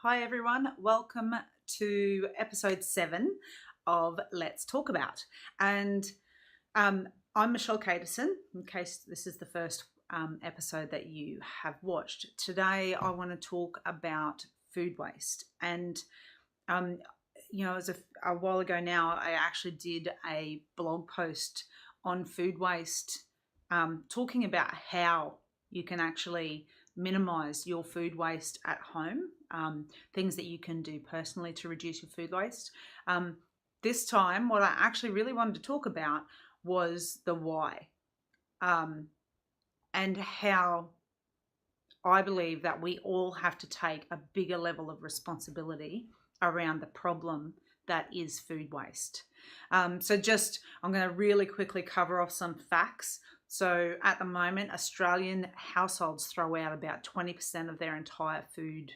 Hi everyone, welcome to episode 7 of Let's Talk About. And I'm Michelle Caterson, in case this is the first episode that you have watched. Today I want to talk about food waste. And as a while ago now, I actually did a blog post on food waste, talking about how you can actually minimize your food waste at home, things that you can do personally to reduce your food waste. This time, what I actually really wanted to talk about was the why, and how I believe that we all have to take a bigger level of responsibility around the problem that is food waste. I'm going to really quickly cover off some facts. So at the moment, Australian households throw out about 20% of their entire food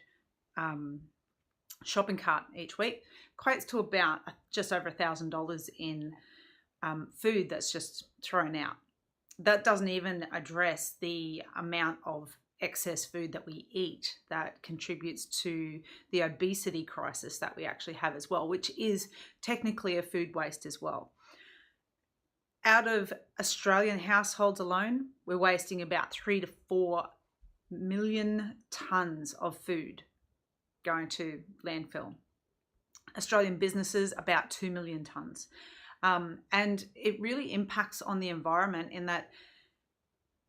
shopping cart each week. Equates to about just over $1,000 in food that's just thrown out. That doesn't even address the amount of excess food that we eat that contributes to the obesity crisis that we actually have as well, which is technically a food waste as well. Out of Australian households alone, we're wasting about 3 to 4 million tonnes of food going to landfill. Australian businesses, about 2 million tonnes. And it really impacts on the environment in that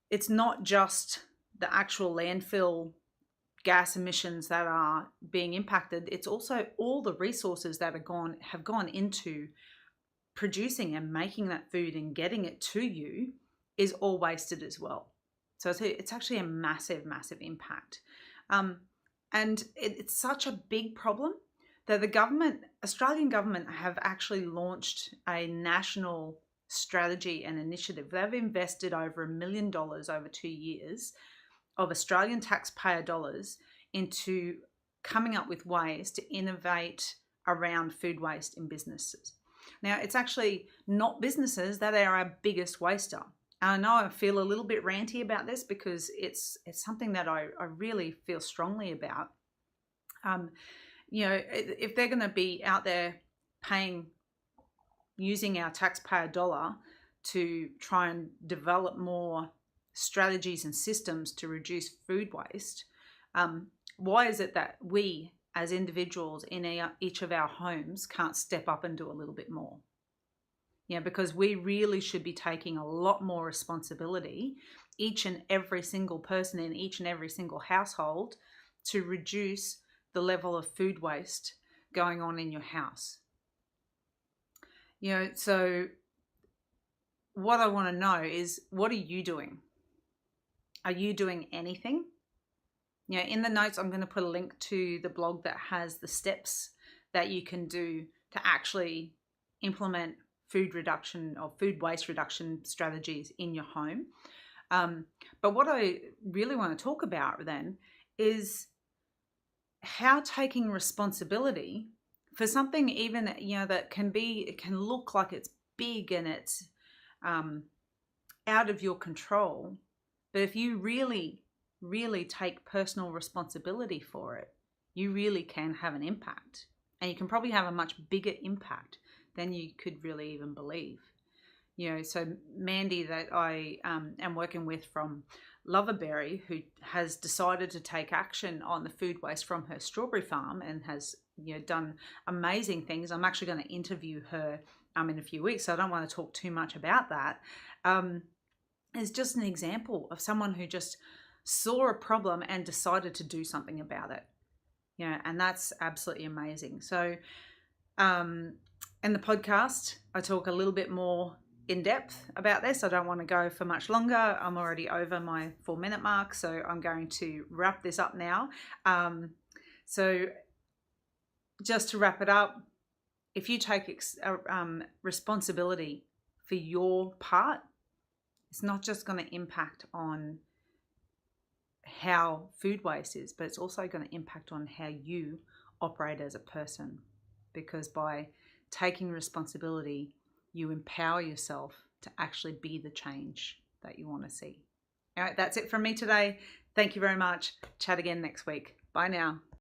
it's not just the actual landfill gas emissions that are being impacted, it's also all the resources that have gone into producing and making that food and getting it to you is all wasted as well. So it's actually a massive, massive impact. And it's such a big problem that the Australian government have actually launched a national strategy and initiative. They've invested over $1 million over 2 years of Australian taxpayer dollars into coming up with ways to innovate around food waste in businesses. Now, it's actually not businesses that are our biggest waster. I know I feel a little bit ranty about this because it's something that I really feel strongly about. If they're going to be out there using our taxpayer dollar to try and develop more strategies and systems to reduce food waste, why is it that we as individuals in each of our homes can't step up and do a little bit more? Because we really should be taking a lot more responsibility, each and every single person in each and every single household, to reduce the level of food waste going on in your house. So what I want to know is, what are you doing? Are you doing anything? In the notes, I'm going to put a link to the blog that has the steps that you can do to actually implement food reduction or food waste reduction strategies in your home. But what I really want to talk about then is how taking responsibility for something even that it can look like it's big and it's out of your control, but if you really take personal responsibility for it, you really can have an impact, and you can probably have a much bigger impact than you could really even believe. So Mandy, that I am working with from Loverberry, who has decided to take action on the food waste from her strawberry farm and has done amazing things. I'm actually going to interview her in a few weeks, so I don't want to talk too much about that. Is just an example of someone who just saw a problem and decided to do something about it. And that's absolutely amazing. So in the podcast, I talk a little bit more in depth about this. I don't want to go for much longer. I'm already over my 4-minute mark, so I'm going to wrap this up now. So just to wrap it up, if you take responsibility for your part, it's not just going to impact on how food waste is, but it's also going to impact on how you operate as a person. Because by taking responsibility, you empower yourself to actually be the change that you want to see. All right, that's it from me today. Thank you very much. Chat again next week. Bye now.